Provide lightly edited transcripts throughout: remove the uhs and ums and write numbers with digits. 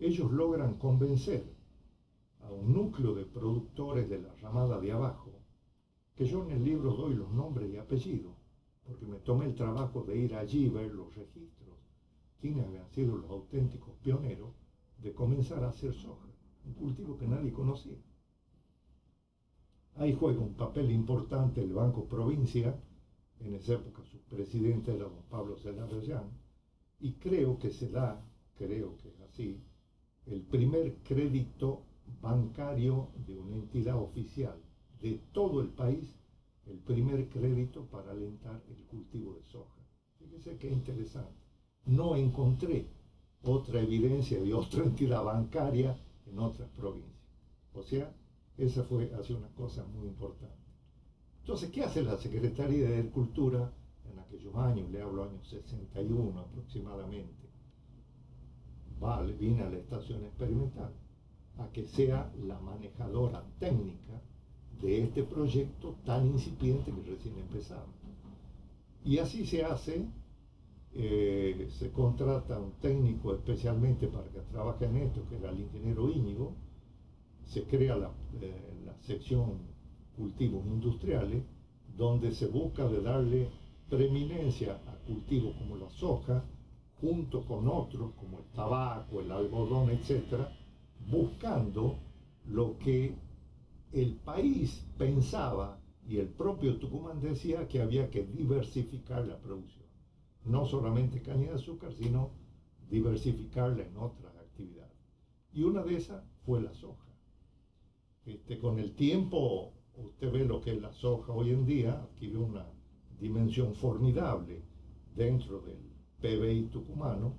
ellos logran convencer a un núcleo de productores de la ramada de abajo, que yo en el libro doy los nombres y apellidos, porque me tomé el trabajo de ir allí y ver los registros, quiénes habían sido los auténticos pioneros de comenzar a hacer soja, un cultivo que nadie conocía. Ahí juega un papel importante el Banco Provincia, en esa época su presidente era don Pablo Celarayán, y creo que es así, el primer crédito bancario de una entidad oficial de todo el país, el primer crédito para alentar el cultivo de soja. Fíjese qué interesante. No encontré otra evidencia de otra entidad bancaria en otras provincias. O sea, esa hace una cosa muy importante. Entonces, ¿qué hace la Secretaría de Agricultura en aquellos años? Le hablo años 61 aproximadamente. Viene a la estación experimental a que sea la manejadora técnica de este proyecto tan incipiente que recién empezaba. Y así se hace, se contrata un técnico especialmente para que trabaje en esto, que era el ingeniero Íñigo, se crea la sección cultivos industriales, donde se busca de darle preeminencia a cultivos como la soja, junto con otros como el tabaco, el algodón, etc., buscando lo que el país pensaba y el propio Tucumán decía, que había que diversificar la producción. No solamente caña de azúcar, sino diversificarla en otras actividades. Y una de esas fue la soja. Con el tiempo, usted ve lo que es la soja hoy en día, adquirió una dimensión formidable dentro del PBI tucumano,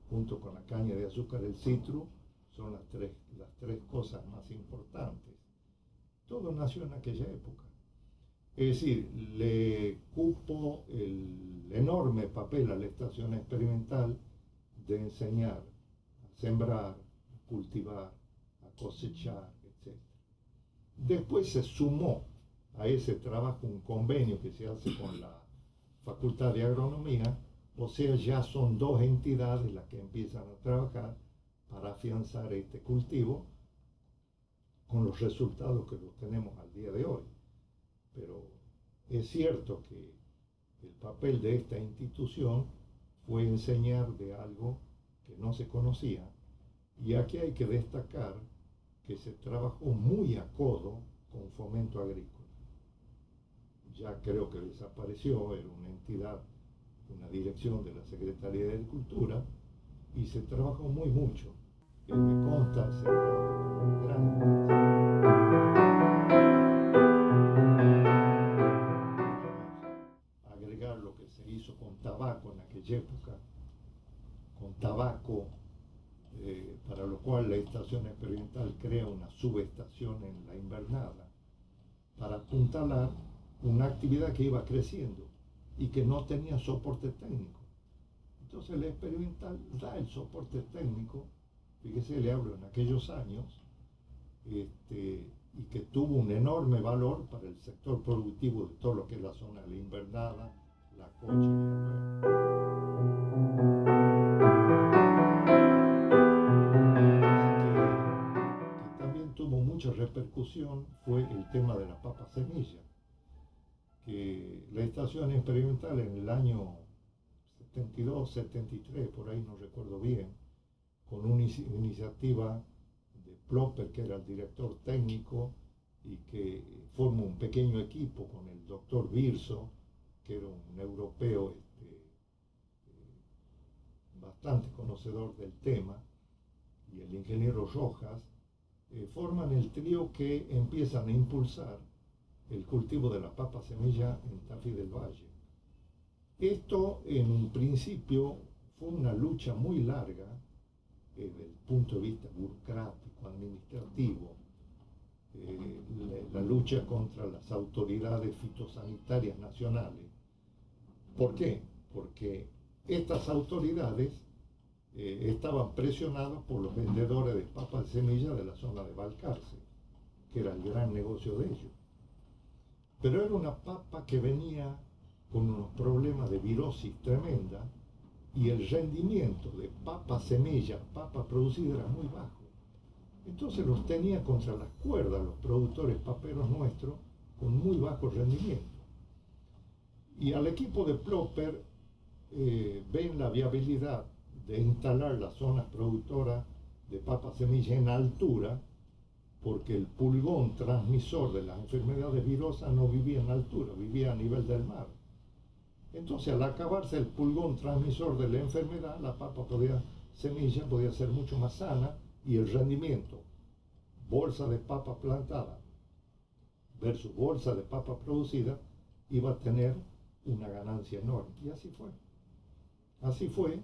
junto con la caña de azúcar, el citro, son las tres cosas más importantes. Todo nació en aquella época. Es decir, le cupo el enorme papel a la estación experimental de enseñar a sembrar, a cultivar, a cosechar, etc. Después se sumó a ese trabajo un convenio que se hace con la Facultad de Agronomía, o sea, ya son dos entidades las que empiezan a trabajar para afianzar este cultivo con los resultados que los tenemos al día de hoy. Pero es cierto que el papel de esta institución fue enseñar de algo que no se conocía, y aquí hay que destacar que se trabajó muy a codo con Fomento Agrícola. Ya creo que desapareció, era una entidad, una dirección de la Secretaría de Agricultura, y se trabajó mucho. Me consta, se trabajó con agregar lo que se hizo con tabaco en aquella época, con tabaco, para lo cual la estación experimental crea una subestación en la invernada para apuntalar una actividad que iba creciendo y que no tenía soporte técnico. Entonces la experimental da el soporte técnico, fíjese, le hablo en aquellos años, y que tuvo un enorme valor para el sector productivo de todo lo que es la zona de la invernada, la cocha y el que también tuvo mucha repercusión fue el tema de la papa semilla, que la estación experimental en el año 72, 73, por ahí no recuerdo bien, con una iniciativa de Plopper, que era el director técnico, y que forma un pequeño equipo con el doctor Birso, que era un europeo bastante conocedor del tema, y el ingeniero Rojas, forman el trío que empiezan a impulsar el cultivo de la papa semilla en Tafí del Valle. Esto en un principio fue una lucha muy larga desde el punto de vista burocrático, administrativo, la lucha contra las autoridades fitosanitarias nacionales. ¿Por qué? Porque estas autoridades estaban presionadas por los vendedores de papas de semilla de la zona de Balcarce, que era el gran negocio de ellos. Pero era una papa que venía con unos problemas de virosis tremenda, y el rendimiento de papa semilla, papa producida era muy bajo. Entonces los tenía contra las cuerdas los productores paperos nuestros con muy bajo rendimiento. Y al equipo de Plopper ven la viabilidad de instalar las zonas productoras de papa semilla en altura, porque el pulgón transmisor de las enfermedades virosas no vivía en altura, vivía a nivel del mar. Entonces, al acabarse el pulgón transmisor de la enfermedad, la papa semilla podía ser mucho más sana y el rendimiento, bolsa de papa plantada versus bolsa de papa producida, iba a tener una ganancia enorme. Y así fue. Así fue.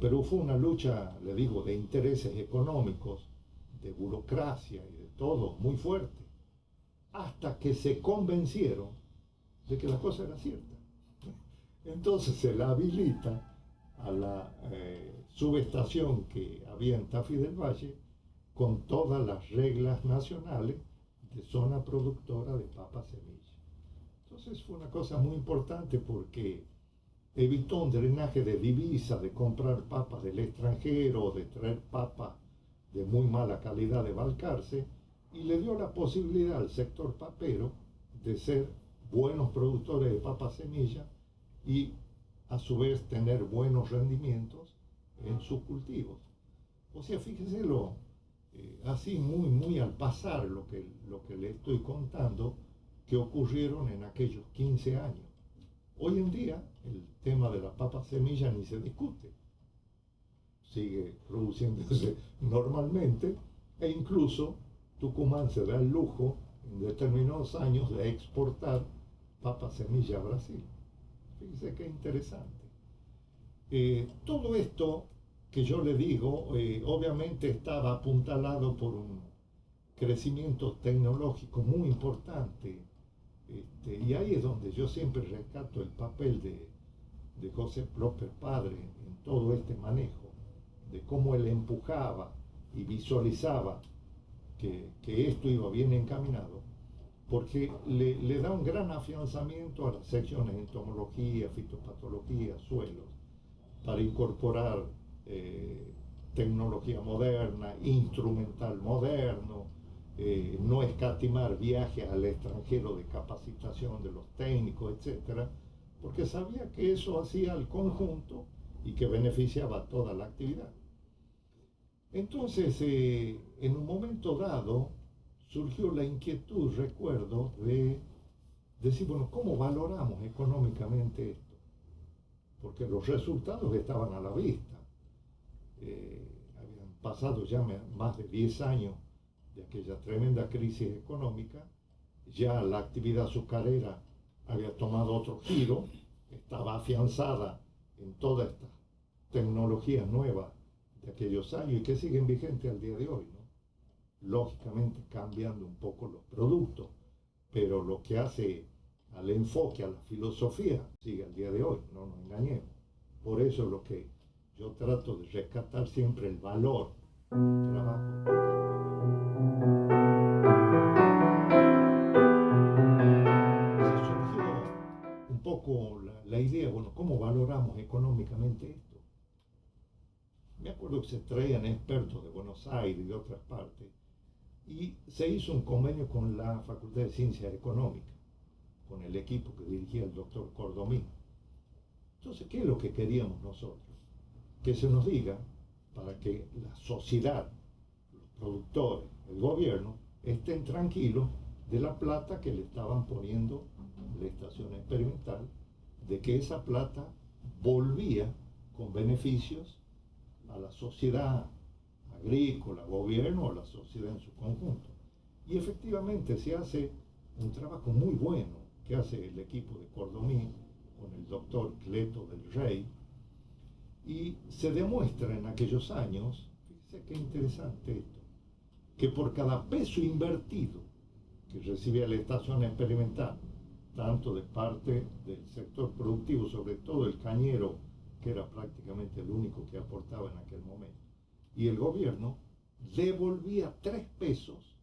Pero fue una lucha, le digo, de intereses económicos, de burocracia y de todo, muy fuerte, hasta que se convencieron de que la cosa era cierta. Entonces se la habilita a la subestación que había en Tafí del Valle con todas las reglas nacionales de zona productora de papa semilla. Entonces fue una cosa muy importante porque evitó un drenaje de divisas, de comprar papas del extranjero, de traer papas de muy mala calidad de Balcarce, y le dio la posibilidad al sector papero de ser buenos productores de papa semilla y a su vez tener buenos rendimientos en sus cultivos. O sea, fíjese así muy al pasar lo que le estoy contando que ocurrieron en aquellos 15 años. Hoy en día el tema de la papa semilla ni se discute, sigue produciéndose normalmente, e incluso Tucumán se da el lujo en determinados años de exportar papa semilla a Brasil. Fíjese qué interesante. Todo esto que yo le digo, obviamente estaba apuntalado por un crecimiento tecnológico muy importante, y ahí es donde yo siempre rescato el papel de José Plopper padre en todo este manejo, de cómo él empujaba y visualizaba que esto iba bien encaminado, porque le da un gran afianzamiento a las secciones de entomología, fitopatología, suelos, para incorporar tecnología moderna, instrumental moderno, no escatimar viajes al extranjero de capacitación de los técnicos, etcétera, porque sabía que eso hacía al conjunto y que beneficiaba a toda la actividad. Entonces, en un momento dado, surgió la inquietud, recuerdo, de decir, bueno, ¿cómo valoramos económicamente esto? Porque los resultados estaban a la vista. Habían pasado ya más de 10 años de aquella tremenda crisis económica, ya la actividad azucarera había tomado otro giro, estaba afianzada en todas estas tecnologías nuevas de aquellos años y que siguen vigentes al día de hoy, ¿no? Lógicamente cambiando un poco los productos, pero lo que hace al enfoque, a la filosofía, sigue al día de hoy, no nos engañemos. Por eso es lo que yo trato de rescatar siempre el valor del trabajo. Se surgió un poco la idea, bueno, ¿cómo valoramos económicamente esto? Me acuerdo que se traían expertos de Buenos Aires y de otras partes, y se hizo un convenio con la Facultad de Ciencias Económicas, con el equipo que dirigía el doctor Cordomín. Entonces, ¿qué es lo que queríamos nosotros? Que se nos diga, para que la sociedad, los productores, el gobierno, estén tranquilos de la plata que le estaban poniendo en la estación experimental, de que esa plata volvía con beneficios a la sociedad agrícola, gobierno o la sociedad en su conjunto. Y efectivamente se hace un trabajo muy bueno que hace el equipo de Cordomí con el doctor Cleto del Rey, y se demuestra en aquellos años, fíjense qué interesante esto, que por cada peso invertido que recibía la estación experimental, tanto de parte del sector productivo, sobre todo el cañero, que era prácticamente el único que aportaba en aquel momento, y el gobierno devolvía 3 pesos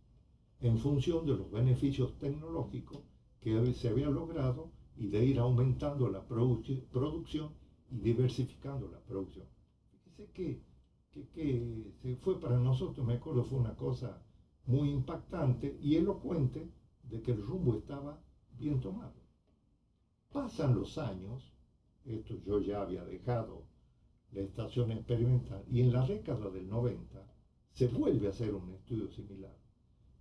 en función de los beneficios tecnológicos que se había logrado y de ir aumentando la producción y diversificando la producción. Fíjese que se fue para nosotros, me acuerdo, fue una cosa muy impactante y elocuente de que el rumbo estaba bien tomado. Pasan los años, esto yo ya había dejado la estación experimental, y en la década del 90 se vuelve a hacer un estudio similar.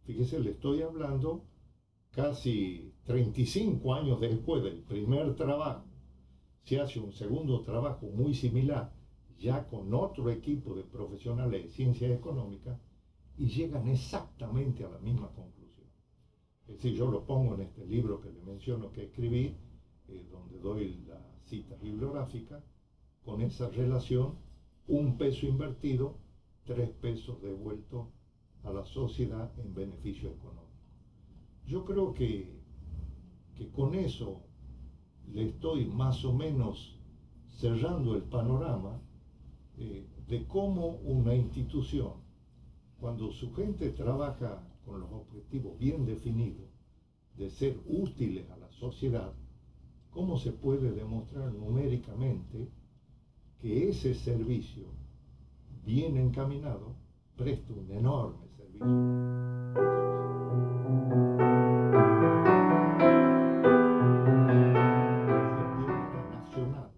Fíjese, le estoy hablando casi 35 años después del primer trabajo, se hace un segundo trabajo muy similar, ya con otro equipo de profesionales de ciencias económicas, y llegan exactamente a la misma conclusión. Es decir, yo lo pongo en este libro que le menciono que escribí, donde doy la cita bibliográfica, con esa relación, 1 peso invertido, 3 pesos devueltos a la sociedad en beneficio económico. Yo creo que con eso le estoy más o menos cerrando el panorama de cómo una institución, cuando su gente trabaja con los objetivos bien definidos de ser útiles a la sociedad, cómo se puede demostrar numéricamente que ese servicio bien encaminado presta un enorme servicio. Nacional,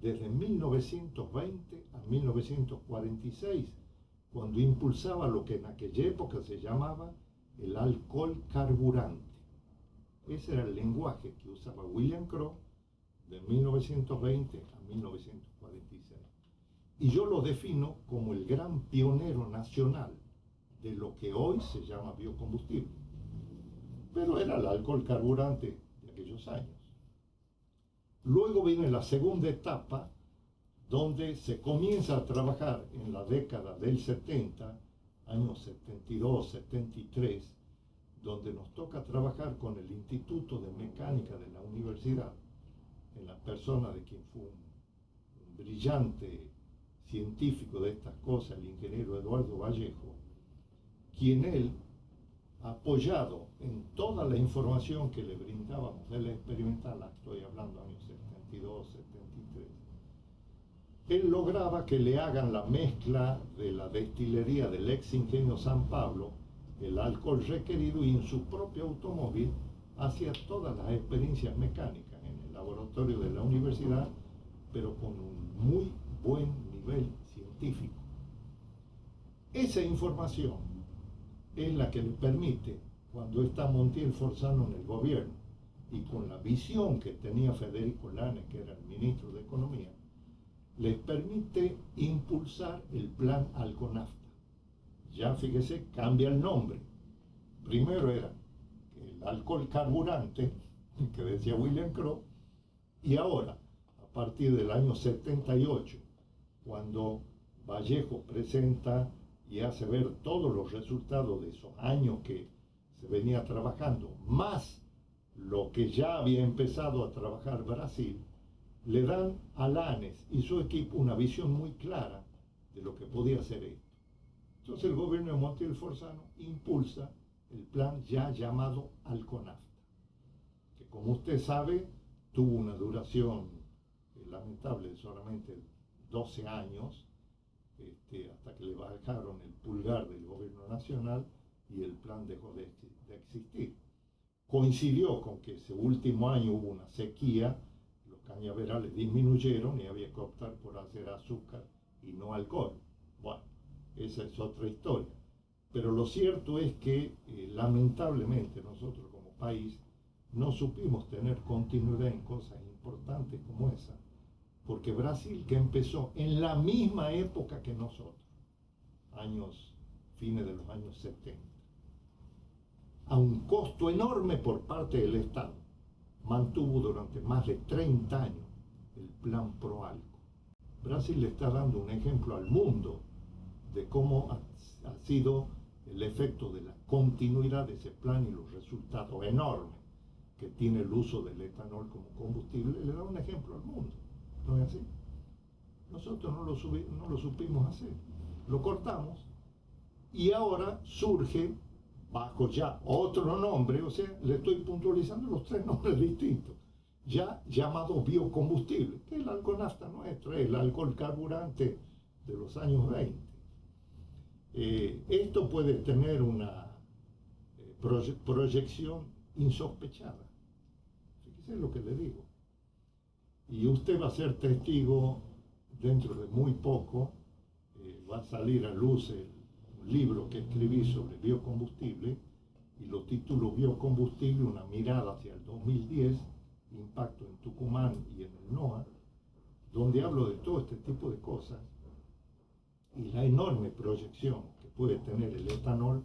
desde 1920 a 1946, cuando impulsaba lo que en aquella época se llamaba el alcohol carburante. Ese era el lenguaje que usaba William Crowe de 1920 a 1946. Y yo lo defino como el gran pionero nacional de lo que hoy se llama biocombustible. Pero era el alcohol carburante de aquellos años. Luego viene la segunda etapa, donde se comienza a trabajar en la década del 70, años 72, 73, donde nos toca trabajar con el Instituto de Mecánica de la Universidad, en la persona de quien fue un brillante científico de estas cosas, el ingeniero Eduardo Vallejo, quien él, apoyado en toda la información que le brindábamos de la experimental, estoy hablando años 72, 73, él lograba que le hagan la mezcla de la destilería del ex ingenio San Pablo, el alcohol requerido, y en su propio automóvil hacía todas las experiencias mecánicas en el laboratorio de la universidad, pero con un muy buen nivel científico. Esa información es la que le permite, cuando está Montiel Forzano en el gobierno y con la visión que tenía Federico Lanes, que era el ministro de Economía, les permite impulsar el plan Alconafta. Ya fíjese, cambia el nombre. Primero era el alcohol carburante, que decía William Crowe, y ahora, a partir del año 78, cuando Vallejo presenta y hace ver todos los resultados de esos años que se venía trabajando, más lo que ya había empezado a trabajar Brasil, le dan a Lanes y su equipo una visión muy clara de lo que podía hacer esto. Entonces el gobierno de Montiel Forzano impulsa el plan ya llamado Alconafta, que como usted sabe tuvo una duración lamentable de solamente 12 años, hasta que le bajaron el pulgar del gobierno nacional y el plan dejó de existir. Coincidió con que ese último año hubo una sequía, los cañaverales disminuyeron y había que optar por hacer azúcar y no alcohol. Bueno, esa es otra historia. Pero lo cierto es que lamentablemente nosotros como país no supimos tener continuidad en cosas importantes como esa, porque Brasil, que empezó en la misma época que nosotros, fines de los años 70, a un costo enorme por parte del Estado, mantuvo durante más de 30 años el plan Proalco. Brasil le está dando un ejemplo al mundo de cómo ha sido el efecto de la continuidad de ese plan y los resultados enormes que tiene el uso del etanol como combustible. Le da un ejemplo al mundo, ¿no es así? Nosotros no lo supimos hacer, lo cortamos, y ahora surge bajo ya otro nombre, o sea, le estoy puntualizando los 3 nombres distintos. ya llamado biocombustible, que es el alcohol nafta nuestro, el alcohol carburante de los años 20. Esto puede tener una proyección insospechada. Fíjese lo que le digo. Y usted va a ser testigo dentro de muy poco, va a salir a luz un libro que escribí sobre biocombustible, y lo titulo Biocombustible, una mirada hacia el 2010, impacto en Tucumán y en el NOA, donde hablo de todo este tipo de cosas y la enorme proyección que puede tener el etanol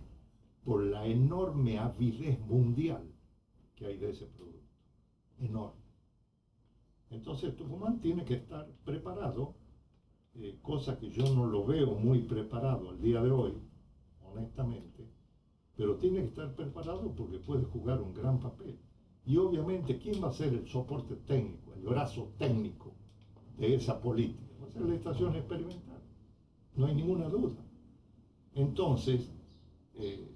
por la enorme avidez mundial que hay de ese producto. Enorme. Entonces Tucumán tiene que estar preparado, cosa que yo no lo veo muy preparado al día de hoy, honestamente, pero tiene que estar preparado porque puede jugar un gran papel. Y obviamente, ¿quién va a ser el soporte técnico, el brazo técnico de esa política? Va a ser la estación experimental, no hay ninguna duda. Entonces,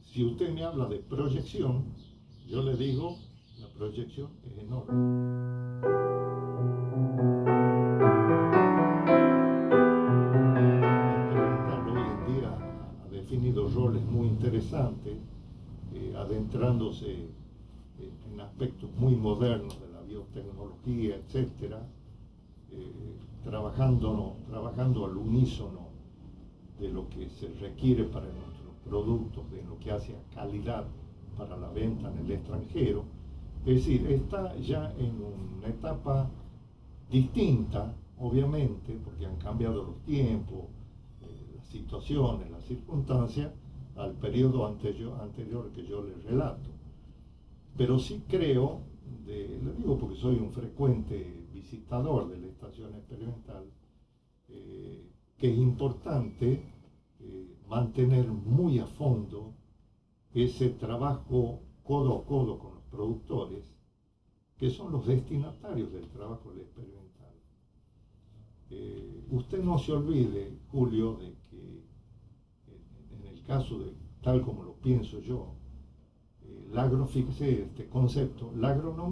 si usted me habla de proyección, yo le digo, la proyección es enorme. Hoy en día ha definido roles muy interesantes, adentrándose en aspectos muy modernos de la biotecnología, etcétera, trabajando al unísono de lo que se requiere para nuestros productos, de lo que hace a calidad para la venta en el extranjero. Es decir, está ya en una etapa distinta, obviamente, porque han cambiado los tiempos, las situaciones, las circunstancias, al periodo anterior que yo les relato. Pero sí creo, le digo porque soy un frecuente visitador de la estación experimental, que es importante mantener muy a fondo ese trabajo codo a codo con los productores, que son los destinatarios del trabajo experimental. Usted no se olvide, Julio, de que en el caso de tal como lo pienso yo, fíjese este concepto, la agronomía